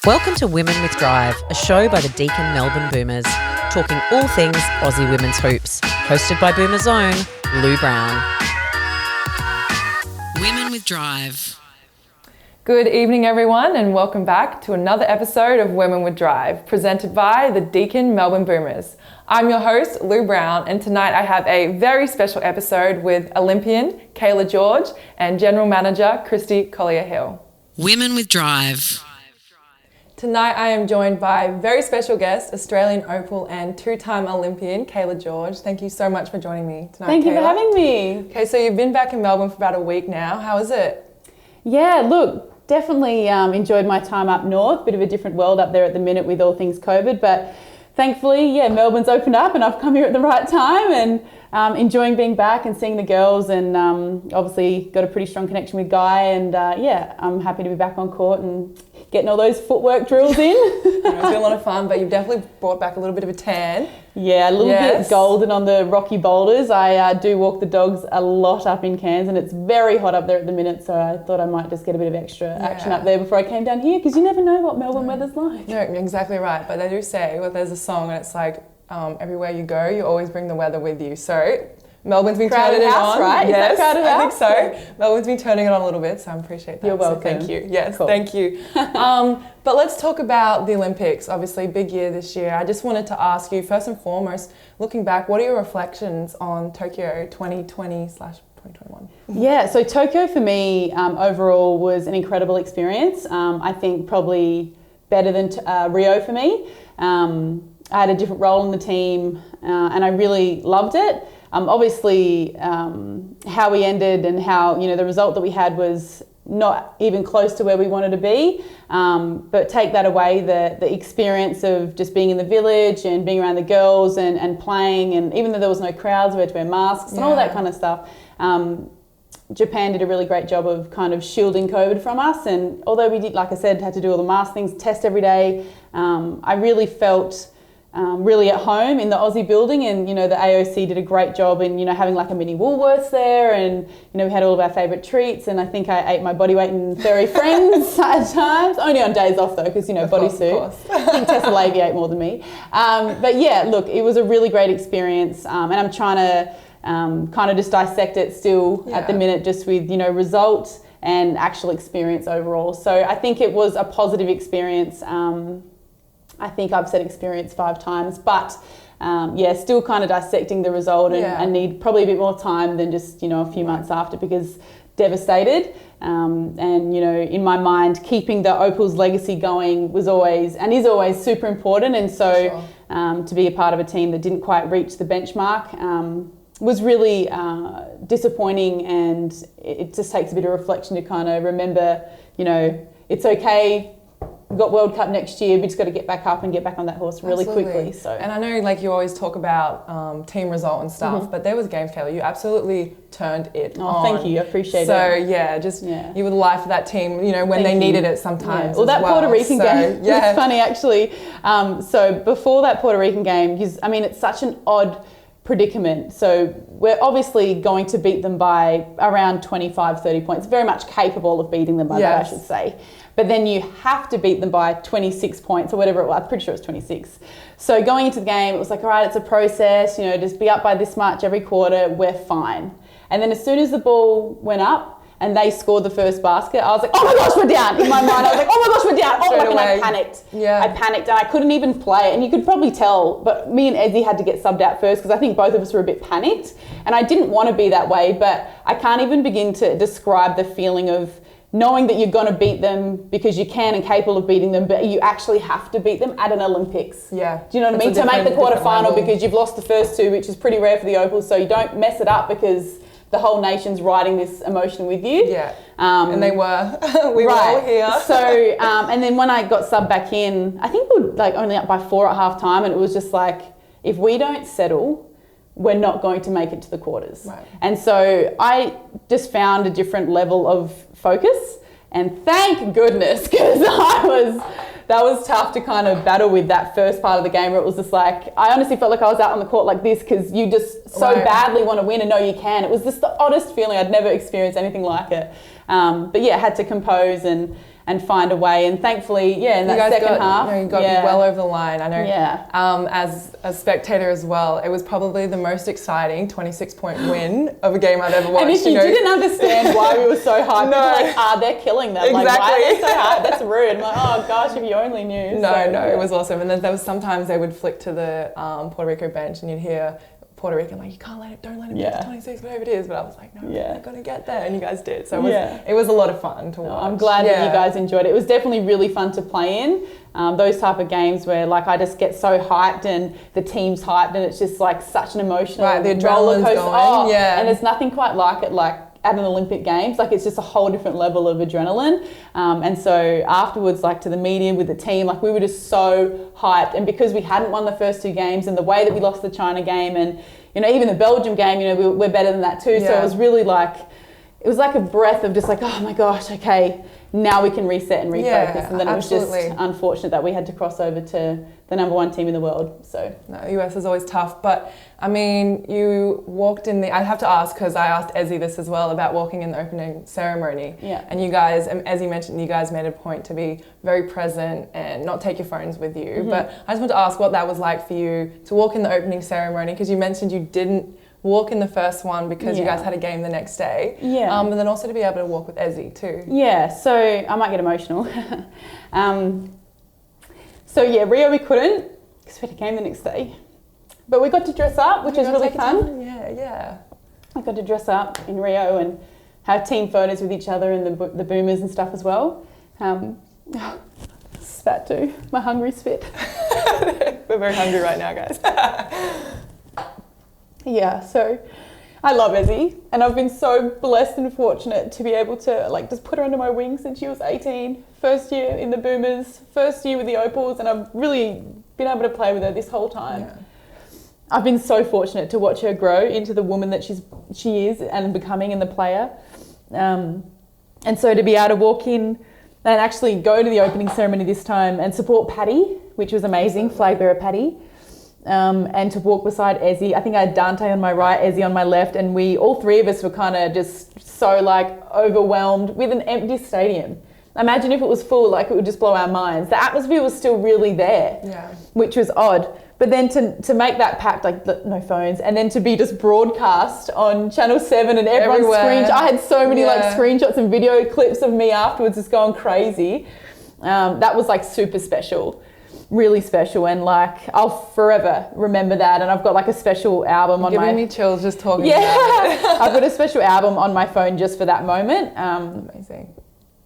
Welcome to Women with Drive, a show by the Deakin Melbourne Boomers, talking all things Aussie women's hoops. Hosted by Boomers' own Lou Brown. Women with Drive. Good evening, everyone, and welcome back to another episode of Women with Drive, presented by the Deakin Melbourne Boomers. I'm your host, Lou Brown, and tonight I have a very special episode with Olympian Cayla George and General Manager Christy Collier-Hill. Women with Drive. Tonight I am joined by very special guest, Australian Opal and two-time Olympian Cayla George. Thank you so much for joining me tonight, Thank you for Cayla. having me. Okay, so you've been back in Melbourne for about a week now. How is it? Yeah, look, definitely enjoyed my time up north. Bit of a different world up there at the minute with all things COVID, but thankfully, yeah, Melbourne's opened up and I've come here at the right time and enjoying being back and seeing the girls and obviously got a pretty strong connection with Guy and yeah, I'm happy to be back on court and getting all those footwork drills in. It's been a lot of fun, but you've definitely brought back a little bit of a tan. Yeah, a little bit golden on the rocky boulders. I do walk the dogs a lot up in Cairns and it's very hot up there at the minute, so I thought I might just get a bit of extra action up there before I came down here because you never know what Melbourne weather's like. No, exactly right, but they do say, well, there's a song and it's like, everywhere you go, you always bring the weather with you. So Melbourne's been turning it on. Right? Yes, Is that crowded I house? think so. Melbourne's been turning it on a little bit, so I appreciate that. You're welcome. So thank you. Yes, cool. Thank you. But let's talk about the Olympics. Obviously, big year this year. I just wanted to ask you, first and foremost, looking back, what are your reflections on Tokyo 2020/2021? Yeah, so Tokyo for me overall was an incredible experience. I think probably better than Rio for me. I had a different role in the team and I really loved it. Obviously, how we ended and how, the result that we had was not even close to where we wanted to be. But take that away, the experience of just being in the village and being around the girls and playing, and even though there was no crowds, we had to wear masks and all that kind of stuff. Japan did a really great job of kind of shielding COVID from us. And although we did, like I said, had to do all the mask things, test every day, I really felt really at home in the Aussie building, and the AOC did a great job in having like a mini Woolworths there, and we had all of our favourite treats, and I think I ate my body weight in furry friends at times, only on days off though, because bodysuit. I think Tessa Lavey ate more than me, but yeah, look, it was a really great experience, and I'm trying to kind of just dissect it still at the minute, just with result and actual experience overall. So I think it was a positive experience. I think I've said experience 5 times, but still kind of dissecting the result and need probably a bit more time than just, a few months after, because devastated. And, in my mind, keeping the Opal's legacy going was always and is always super important. And so to be a part of a team that didn't quite reach the benchmark was really disappointing, and it just takes a bit of reflection to kind of remember, it's okay. We've got World Cup next year. We just got to get back up and get back on that horse really quickly. So, and I know, you always talk about team result and stuff, but there was games, Cayla. You absolutely turned it on. Thank you. I appreciate it. So you were the life of that team. When they needed it sometimes. Well, that Puerto Rican game was funny actually. So before that Puerto Rican game, it's such an odd predicament. So we're obviously going to beat them by around 25, 30 points. Very much capable of beating them by that, I should say. But then you have to beat them by 26 points or whatever it was. I'm pretty sure it was 26. So going into the game, it was like, all right, it's a process, just be up by this much every quarter, we're fine. And then as soon as the ball went up and they scored the first basket, I was like, oh my gosh, we're down. In my mind, I was like, oh my gosh, we're down. And I panicked. Yeah. I panicked and I couldn't even play. And you could probably tell, but me and Eddie had to get subbed out first because I think both of us were a bit panicked. And I didn't want to be that way, but I can't even begin to describe the feeling of knowing that you're going to beat them because you can and capable of beating them, but you actually have to beat them at an Olympics. Yeah. Do you know what I mean? To make the quarterfinal, because you've lost the first 2, which is pretty rare for the Opals, so you don't mess it up because the whole nation's riding this emotion with you. Yeah. And they were. We were all here. So, and then when I got subbed back in, I think we were only up by 4 at half time, and it was just like, if we don't settle, we're not going to make it to the quarters. Right. And so I just found a different level of focus, and thank goodness, because that was tough to kind of battle with that first part of the game where it was just like, I honestly felt like I was out on the court like this because you just so badly want to win and know you can. It was just the oddest feeling. I'd never experienced anything like it. But yeah, had to compose and and find a way. And thankfully, in that second half, you got well over the line. I know. Yeah. As a spectator as well, it was probably the most exciting 26-point win of a game I've ever watched. And if you didn't understand why we were so hyped, they're killing them. Exactly. Like, why are they so hyped? That's rude. I'm like, oh gosh, if you only knew. It was awesome. And then there was sometimes they would flick to the Puerto Rico bench and you'd hear Puerto Rican like, you can't let it, don't let him get to 26, whatever it is. But I was like, no, they're going to get there. And you guys did. So it was a lot of fun to watch. I'm glad that you guys enjoyed it. It was definitely really fun to play in. Those type of games where like I just get so hyped and the team's hyped and it's just like such an emotional the adrenaline's roller coaster. going. And there's nothing quite like it like at an Olympic Games. Like it's just a whole different level of adrenaline. And so afterwards, like to the media with the team, like we were just so hyped. And because we hadn't won the first two games and the way that we lost the China game and, you know, even the Belgium game, you know, we're better than that too. So it was really like, it was like a breath of just like, oh my gosh, okay, now we can reset and refocus. And then it was just unfortunate that we had to cross over to the #1 team in the world. So the US is always tough. But I mean, you walked in I have to ask because I asked Ezzy this as well about walking in the opening ceremony. Yeah. And you guys, as you mentioned, you guys made a point to be very present and not take your phones with you. Mm-hmm. But I just want to ask what that was like for you to walk in the opening ceremony because you mentioned you didn't walk in the first one because you guys had a game the next day. Yeah. And then also to be able to walk with Ezzy too. Yeah, so I might get emotional. Rio we couldn't because we had a game the next day. But we got to dress up, which was really fun. Yeah. I got to dress up in Rio and have team photos with each other and the boomers and stuff as well. Spat too. My hungry spit. We're very hungry right now, guys. Yeah, so I love Ezzy and I've been so blessed and fortunate to be able to like just put her under my wing since she was 18. First year in the Boomers, first year with the Opals, and I've really been able to play with her this whole time. Yeah. I've been so fortunate to watch her grow into the woman that she is and becoming and the player. And so to be able to walk in and actually go to the opening ceremony this time and support Patty, which was amazing, flag bearer Patty. And to walk beside Ezzy. I think I had Dante on my right, Ezzy on my left, and all three of us were kind of just so like overwhelmed with an empty stadium. Imagine if it was full, like it would just blow our minds. The atmosphere was still really there, which was odd. But then to make that packed, like no phones, and then to be just broadcast on Channel 7 and everyone's screenshot. I had so many like screenshots and video clips of me afterwards just going crazy. That was like super special. Really special, and like I'll forever remember that. And I've got like a special album on giving me chills just talking about it. I've got a special album on my phone just for that moment. Amazing.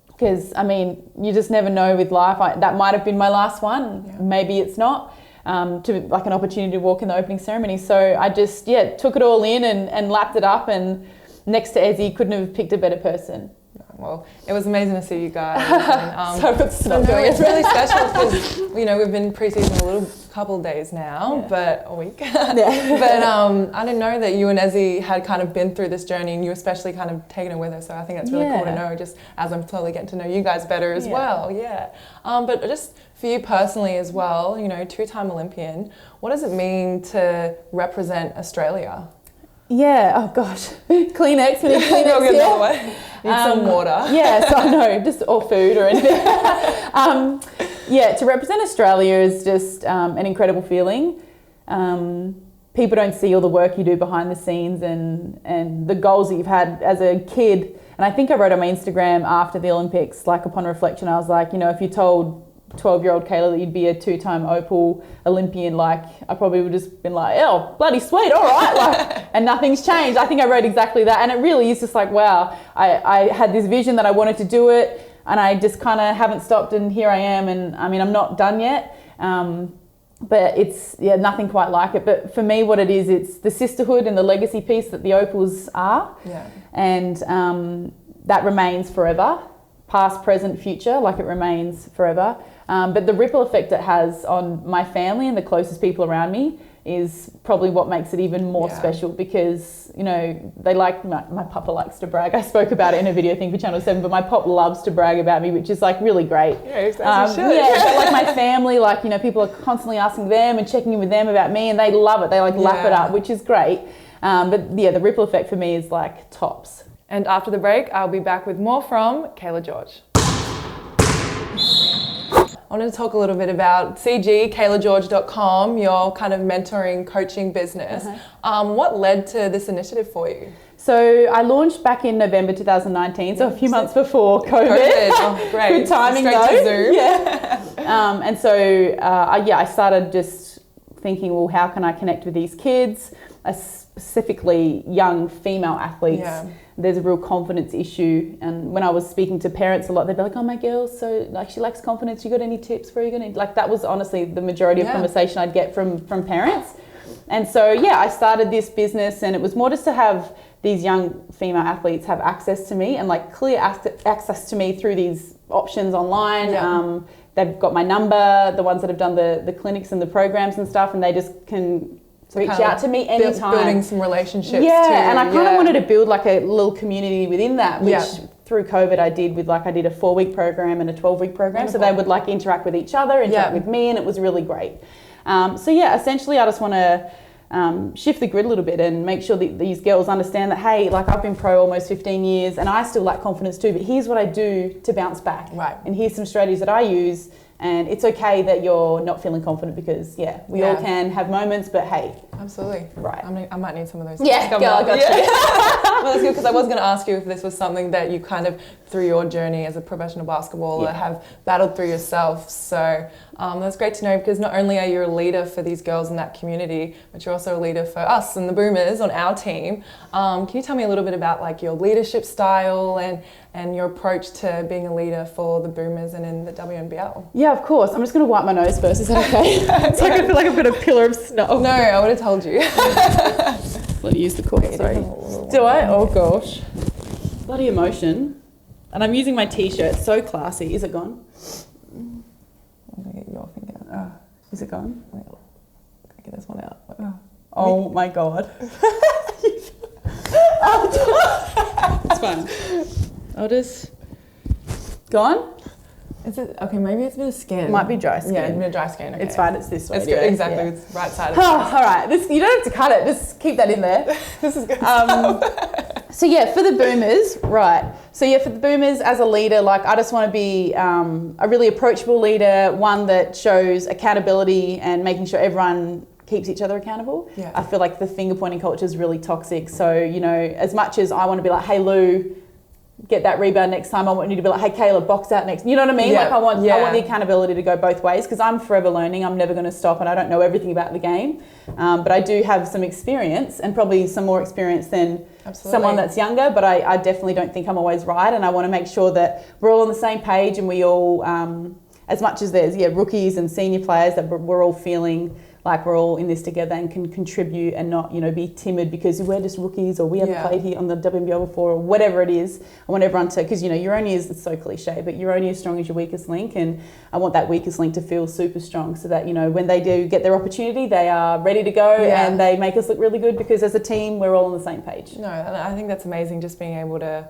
Because I mean, you just never know with life. That might have been my last one. Maybe it's not. To like an opportunity to walk in the opening ceremony. So I just took it all in and lapped it up. And next to Ezzy, couldn't have picked a better person. Well, it was amazing to see you guys. And, so it's really special because, you know, we've been pre-season a couple of days now, but a week. But I didn't know that you and Ezzy had kind of been through this journey and you especially kind of taken it with her. So I think that's really cool to know just as I'm slowly getting to know you guys better as well. But just for you personally as well, you know, 2-time Olympian, what does it mean to represent Australia? Yeah, oh gosh. Kleenex, we need Kleenex here. Need some water. Yes, I know, or food or anything. To represent Australia is just an incredible feeling. People don't see all the work you do behind the scenes and the goals that you've had as a kid. And I think I wrote on my Instagram after the Olympics, like upon reflection, I was like, you know, if you told 12-year-old Cayla that you'd be a 2-time Opal Olympian, like I probably would have just been like, oh, bloody sweet, all right, like, and nothing's changed. I think I wrote exactly that, and it really is just like, wow, I had this vision that I wanted to do it, and I just kind of haven't stopped, and here I am, and I mean, I'm not done yet, but it's nothing quite like it. But for me, what it is, it's the sisterhood and the legacy piece that the Opals are, and that remains forever. Past, present, future, like it remains forever. But the ripple effect it has on my family and the closest people around me is probably what makes it even more special because, you know, they like, my papa likes to brag. I spoke about it in a video thing for Channel 7, but my pop loves to brag about me, which is like really great. But like my family, like, you know, people are constantly asking them and checking in with them about me and they love it. They like lap it up, which is great. But the ripple effect for me is like tops. And after the break, I'll be back with more from Cayla George. I wanted to talk a little bit about CaylaGeorge.com, your kind of mentoring, coaching business. What led to this initiative for you? So I launched back in November 2019, so a few months before COVID. Oh, great. Good timing Straight though. to Zoom. Yeah. And so I started just thinking, well, how can I connect with these kids, specifically young female athletes? Yeah. There's a real confidence issue, and when I was speaking to parents a lot, they'd be like, "Oh, my girl's so like she lacks confidence. You got any tips for her? Like that was honestly the majority of conversation I'd get from parents. And so I started this business, and it was more just to have these young female athletes have access to me and like clear access to me through these options online. Yeah. They've got my number, the ones that have done the clinics and the programs and stuff, and they just can reach out to me anytime. Building some relationships too. And I kind of wanted to build like a little community within that, which through COVID I did I did a 4-week program and a 12-week program. Wonderful. So they would like interact with each other, interact with me, and it was really great. Essentially I just want to shift the grid a little bit and make sure that these girls understand that, hey, like I've been pro almost 15 years and I still lack confidence too, but here's what I do to bounce back. Right. And here's some strategies that I use, and it's okay that you're not feeling confident because we all can have moments, but hey. Absolutely. Right. I might need some of those. Yeah, girl, I got you. Well, that's good, because I was going to ask you if this was something that you kind of, through your journey as a professional basketballer, have battled through yourself. So that's great to know, because not only are you a leader for these girls in that community, but you're also a leader for us and the Boomers on our team. Can you tell me a little bit about like your leadership style and your approach to being a leader for the Boomers and in the WNBL? Yeah, of course. I'm just going to wipe my nose first. Is that okay? It's like I feel like I've got a pillar of snow. No, I would have told you. Let me use the cord. Sorry. Do I? Oh gosh. Bloody emotion. And I'm using my t-shirt. So classy. Is it gone? I'm going to get your finger out. Oh, is it gone? I'm going to get this one out. Oh my God. It's fine. I'll just... Gone? Is it okay? Maybe it's a bit of skin. It might be dry skin. Yeah, a bit of dry skin. Okay. It's fine. It's this way. It's good. Exactly. It's right side. Of the all right. You don't have to cut it. Just keep that in there. This is good. So for the Boomers, right. So for the Boomers as a leader, like I just want to be a really approachable leader, one that shows accountability and making sure everyone keeps each other accountable. Yeah. I feel like the finger pointing culture is really toxic. So, as much as I want to be like, hey Lou, get that rebound next time, I want you to be like, hey Cayla, box out next. You know what I mean? Yeah. Like I want the accountability to go both ways, because I'm forever learning. I'm never going to stop, and I don't know everything about the game. But I do have some experience, and probably some more experience than someone that's younger, but I definitely don't think I'm always right. And I want to make sure that we're all on the same page, and we all, as much as there's rookies and senior players, that we're all feeling like we're all in this together and can contribute and not, be timid because we're just rookies or we haven't played here on the WNBL before or whatever it is. I want everyone to, because, you're only it's so cliche, but you're only as strong as your weakest link, and I want that weakest link to feel super strong so that, when they do get their opportunity, they are ready to go and they make us look really good, because as a team, we're all on the same page. No, I think that's amazing, just being able to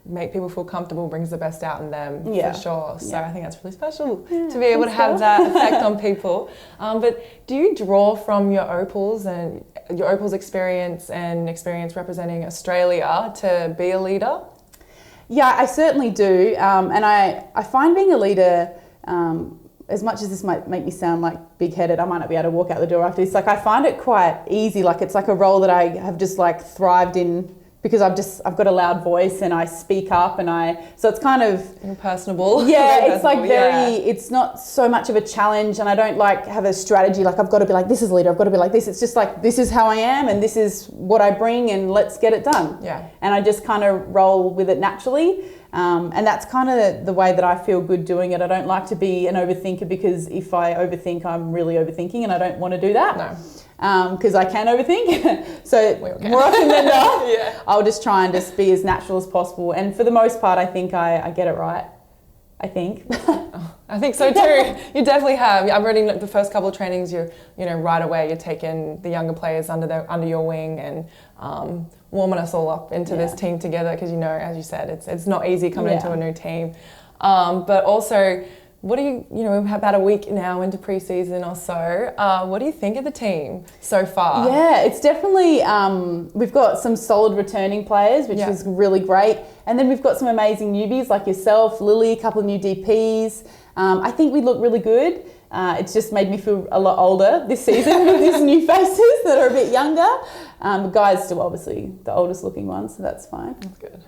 make people feel comfortable brings the best out in them, for sure. So I think that's really special to be able to have that effect on people. But do you draw from your Opals and your Opals experience and experience representing Australia to be a leader? Yeah, I certainly do. And I find being a leader, as much as this might make me sound like big-headed, I might not be able to walk out the door after this. Like I find it quite easy. Like it's like a role that I have just like thrived in, because I've got a loud voice and I speak up, and so it's kind of... You're personable. Yeah, it's like it's not so much of a challenge, and I don't like have a strategy, like I've got to be like, this is leader, I've got to be like this. It's just like, this is how I am and this is what I bring and let's get it done. Yeah. And I just kind of roll with it naturally. And that's kind of the way that I feel good doing it. I don't like to be an overthinker, because if I overthink, I'm really overthinking, and I don't want to do that. No. Because I can overthink. So more often than not, I'll just try and just be as natural as possible. And for the most part, I think I get it right. I think. I think so too. You definitely have. I've already the first couple of trainings. You're right away. You're taking the younger players under your wing and warming us all up into this team together. Because as you said, it's not easy coming into a new team. But also what do we're about a week now into pre-season or so. What do you think of the team so far? Yeah, it's definitely, we've got some solid returning players, which is really great. And then we've got some amazing newbies like yourself, Lily, a couple of new DPs. I think we look really good. It's just made me feel a lot older this season with these new faces that are a bit younger. The guy's still obviously the oldest looking one, so that's fine. That's good.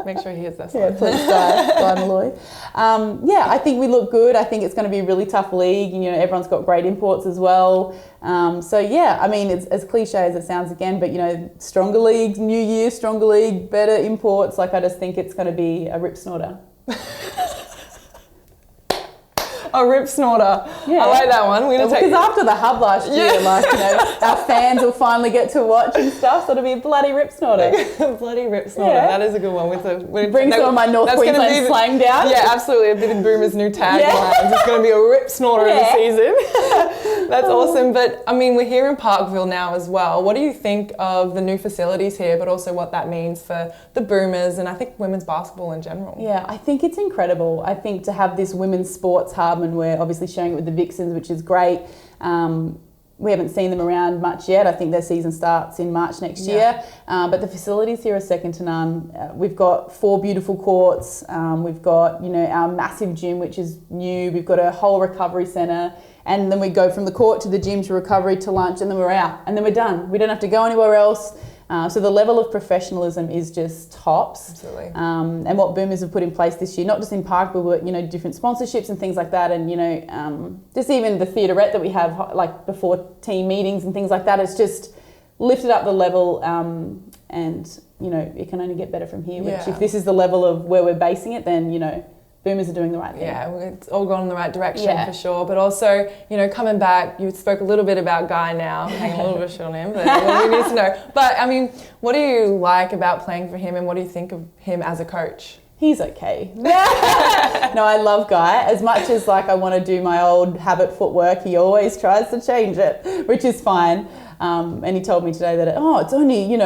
Make sure he hears this. Yeah, please, Guy Malloy. I think we look good. I think it's going to be a really tough league. Everyone's got great imports as well. It's as cliche as it sounds again, but stronger leagues, new year, stronger league, better imports. I just think it's going to be a rip snorter. A rip snorter. Yeah. I like that one. Because after the hub last year, our fans will finally get to watch and stuff, so it'll be a bloody rip snorter. Bloody rip snorter. Yeah. That is a good one. Bring some of my North Queensland slang down. Yeah, absolutely. It'll be the Boomers' new tagline. It's going to be a rip snorter of the season. That's awesome. But, we're here in Parkville now as well. What do you think of the new facilities here, but also what that means for the Boomers and I think women's basketball in general? Yeah, I think it's incredible. I think to have this women's sports hub, and we're obviously sharing it with the Vixens, which is great. We haven't seen them around much yet. I think their season starts in March next year. But the facilities here are second to none. We've got 4 beautiful courts. We've got, our massive gym, which is new. We've got a whole recovery centre. And then we go from the court to the gym to recovery to lunch, and then we're out. And then we're done. We don't have to go anywhere else. So the level of professionalism is just tops. Absolutely. And what Boomers have put in place this year, not just in Parkville, but different sponsorships and things like that, and just even the theaterette that we have before team meetings and things like that. It's just lifted up the level, and it can only get better from here. Which if this is the level of where we're basing it, then Boomers are doing the right thing. Yeah, it's all gone in the right direction for sure. But also, coming back, you spoke a little bit about Guy now, hanging a little bit short on him, but we need to know. But what do you like about playing for him, and what do you think of him as a coach? He's okay. No, I love Guy. As much as I want to do my old habit footwork, he always tries to change it, which is fine. And he told me today that, it's only, you've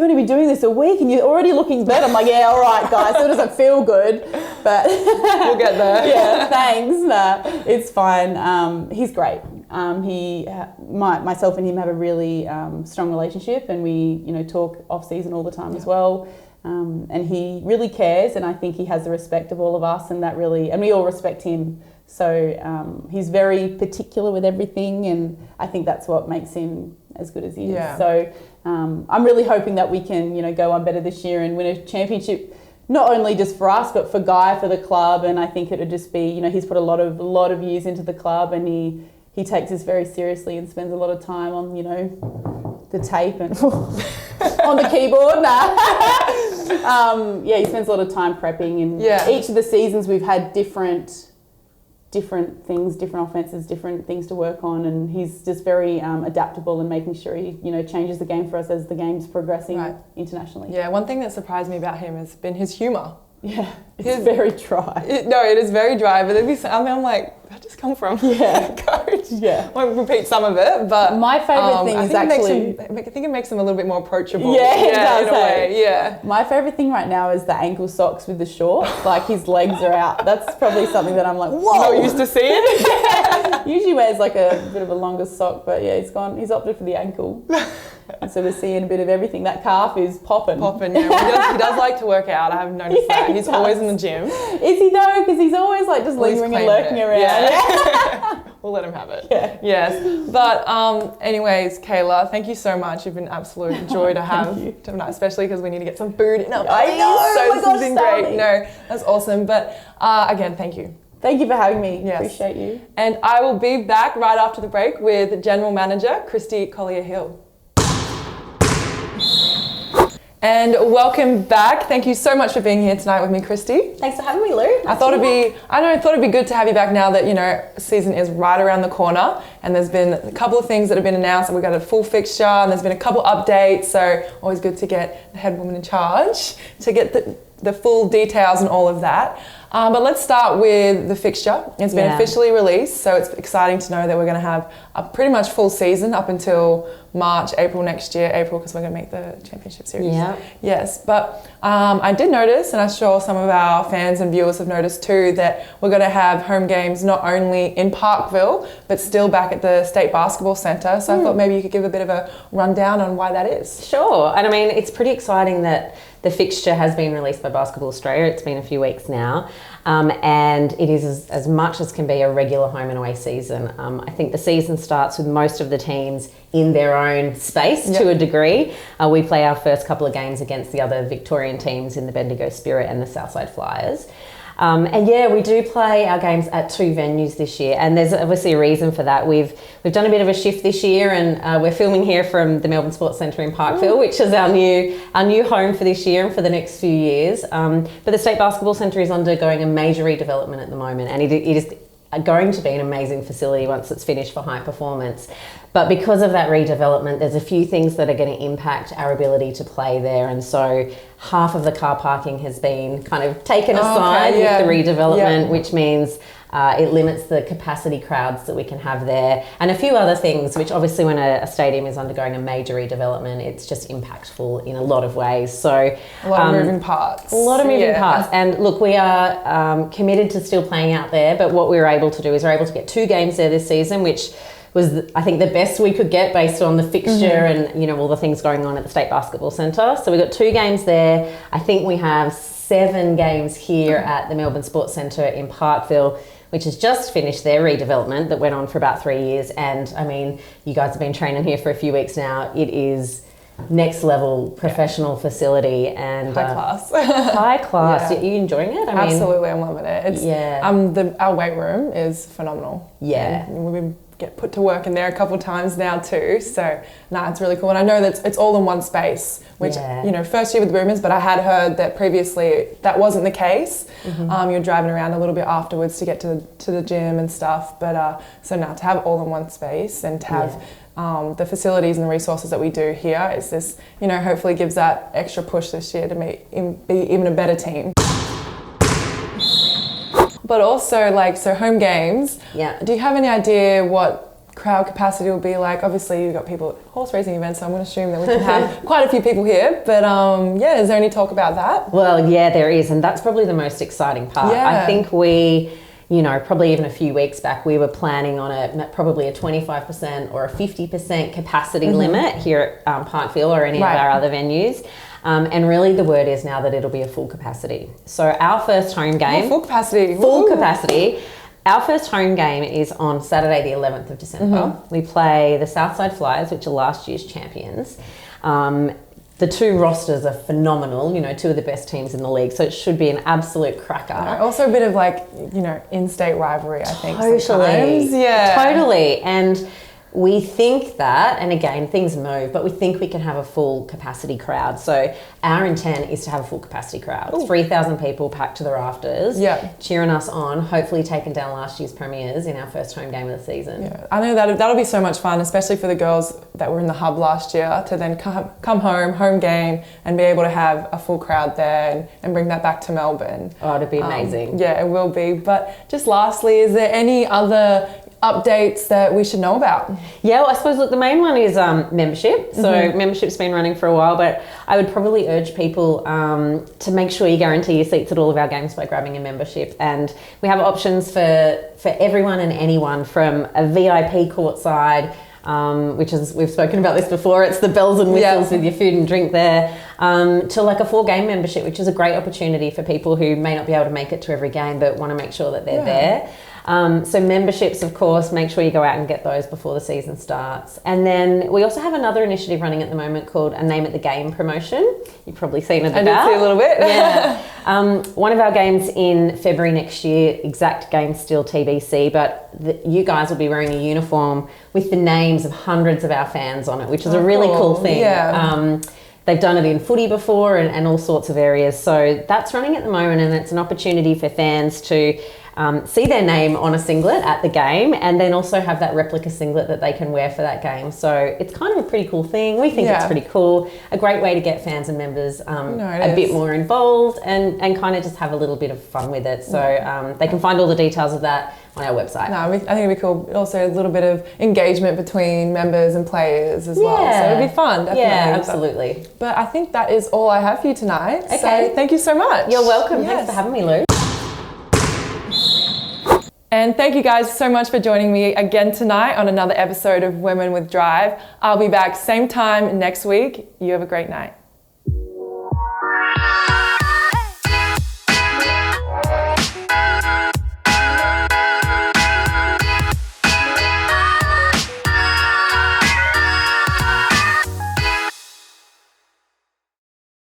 only been doing this a week and you're already looking better. I'm like, yeah, all right, guys, so it doesn't feel good, but we'll get there. Yeah, thanks. Nah, it's fine. He's great. Myself and him have a really strong relationship, and we, talk off season all the time as well. And he really cares, and I think he has the respect of all of us, and we all respect him. So he's very particular with everything, and I think that's what makes him as good as he is. So I'm really hoping that we can, go on better this year and win a championship, not only just for us, but for Guy, for the club. And I think it would just be, he's put a lot of years into the club, and he takes this very seriously and spends a lot of time on, the tape and on the keyboard. He spends a lot of time prepping, and each of the seasons we've had different things, different offenses, different things to work on, and he's just very adaptable and making sure he changes the game for us as the game's progressing internationally. Yeah, one thing that surprised me about him has been his humour. Yeah, it's very dry. It is very dry, but there'd be something I'm like, where'd this come from? Yeah. Coach. Yeah. I won't repeat some of it, but my favourite thing is actually... I think it makes him a little bit more approachable. Yeah, it does. In a way, yeah. My favourite thing right now is the ankle socks with the shorts. His legs are out. That's probably something that I'm like, whoa! Not used to seeing. Usually wears a bit of a longer sock, but he's opted for the ankle. And so we're seeing a bit of everything. That calf is popping. Yeah. Well, he does like to work out. I have noticed that. He's always in the gym. Is he though? Because he's always just lingering and lurking around. Yeah. We'll let him have it. Yeah. Yes. But anyways, Cayla, thank you so much. You've been an absolute joy to have tonight, especially because we need to get some food in our I know. So this has been great. No, that's awesome. But again, thank you. Thank you for having me. Yes. Appreciate you. And I will be back right after the break with General Manager Christy Collier-Hill. And welcome back. Thank you so much for being here tonight with me, Christy. Thanks for having me, Lou. I thought it'd be good to have you back now that, season is right around the corner, and there's been a couple of things that have been announced, and we've got a full fixture, and there's been a couple updates, so always good to get the head woman in charge to get the full details and all of that. But let's start with the fixture. It's been officially released, so it's exciting to know that we're going to have a pretty much full season up until March, April next year. April, because we're going to make the championship series. Yeah. Yes, but I did notice, and I'm sure some of our fans and viewers have noticed too, that we're going to have home games not only in Parkville, but still back at the State Basketball Centre. So I thought maybe you could give a bit of a rundown on why that is. Sure. And I mean, it's pretty exciting that the fixture has been released by Basketball Australia. It's been a few weeks now. And it is as much as can be a regular home and away season. I think the season starts with most of the teams in their own space to a degree. We play our first couple of games against the other Victorian teams in the Bendigo Spirit and the Southside Flyers. And yeah, we do play our games at 2 venues this year, and there's obviously a reason for that. We've done a bit of a shift this year, and we're filming here from the Melbourne Sports Centre in Parkville, which is our new home for this year and for the next few years. But the State Basketball Centre is undergoing a major redevelopment at the moment, and it is going to be an amazing facility once it's finished for high performance. But because of that redevelopment, there's a few things that are going to impact our ability to play there. And so half of the car parking has been kind of taken aside with the redevelopment, which means it limits the capacity crowds that we can have there. And a few other things, which obviously when a stadium is undergoing a major redevelopment, it's just impactful in a lot of ways. So a lot of moving parts. A lot of moving parts. And look, we are committed to still playing out there, but what we were able to do is we're able to get 2 games there this season, which was, I think, the best we could get based on the fixture and, you know, all the things going on at the State Basketball Centre. So we got 2 games there. I think we have 7 games here at the Melbourne Sports Centre in Parkville, which has just finished their redevelopment that went on for about 3 years. And I mean, you guys have been training here for a few weeks now. It is next level professional facility and high class. High class. Are you enjoying it? I mean, absolutely, I'm loving it. It's, our weight room is phenomenal. Yeah. And we've been get put to work in there a couple of times now too, so it's really cool. And I know that it's all in one space, which you know, first year with the Boomers, but I had heard that previously that wasn't the case. You're driving around a little bit afterwards to get to the gym and stuff, but so now to have all in one space and to have the facilities and the resources that we do here is this, you know, hopefully gives that extra push this year to be even a better team. But also, like, so home games. Yeah. Do you have any idea what crowd capacity will be like? Obviously, you've got people at horse racing events, so I'm going to assume that we can have quite a few people here. But is there any talk about that? Well, yeah, there is, and that's probably the most exciting part. I think we, you know, probably even a few weeks back, we were planning on probably a 25% or a 50% capacity limit here at Parkville or any of our other venues. And really the word is now that it'll be a full capacity. So our first home game... full capacity. Full capacity. Our first home game is on Saturday the 11th of December. We play the Southside Flyers, which are last year's champions. The 2 rosters are phenomenal, you know, 2 of the best teams in the league, so it should be an absolute cracker. Also a bit of, like, you know, in-state rivalry, I think, totally. sometimes. Yeah. Totally. And we think that, and again, things move, but we think we can have a full capacity crowd. So our intent is to have a full capacity crowd. 3,000 people packed to the rafters, cheering us on, hopefully taking down last year's premiers in our first home game of the season. Yeah, I know that'll be so much fun, especially for the girls that were in the hub last year, to then come home game, and be able to have a full crowd there and bring that back to Melbourne. Oh, it'd be amazing. Yeah, it will be. But just lastly, is there any other updates that we should know about? Yeah, well, I suppose, look, the main one is membership. So membership's been running for a while, but I would probably urge people to make sure you guarantee your seats at all of our games by grabbing a membership. And we have options for everyone and anyone, from a VIP courtside, which is, we've spoken about this before, it's the bells and whistles with your food and drink there, to like a 4-game membership, which is a great opportunity for people who may not be able to make it to every game but want to make sure that they're there. So memberships, of course, make sure you go out and get those before the season starts. And then we also have another initiative running at the moment called a Name at the Game promotion. You've probably seen it about. I did see a little bit. Yeah. One of our games in February next year, exact game still TBC, but you guys will be wearing a uniform with the names of hundreds of our fans on it, which is a really cool thing. Yeah. They've done it in footy before and all sorts of areas. So that's running at the moment, and it's an opportunity for fans to see their name on a singlet at the game, and then also have that replica singlet that they can wear for that game. So it's kind of a pretty cool thing. We think it's pretty cool. A great way to get fans and members a bit more involved and kind of just have a little bit of fun with it. So they can find all the details of that on our website. No, I think it'd be cool. Also, a little bit of engagement between members and players as well. So it'd be fun, definitely. Yeah, absolutely. But I think that is all I have for you tonight. Okay. So thank you so much. You're welcome. Thanks for having me, Lou. And thank you guys so much for joining me again tonight on another episode of Women with Drive. I'll be back same time next week. You have a great night.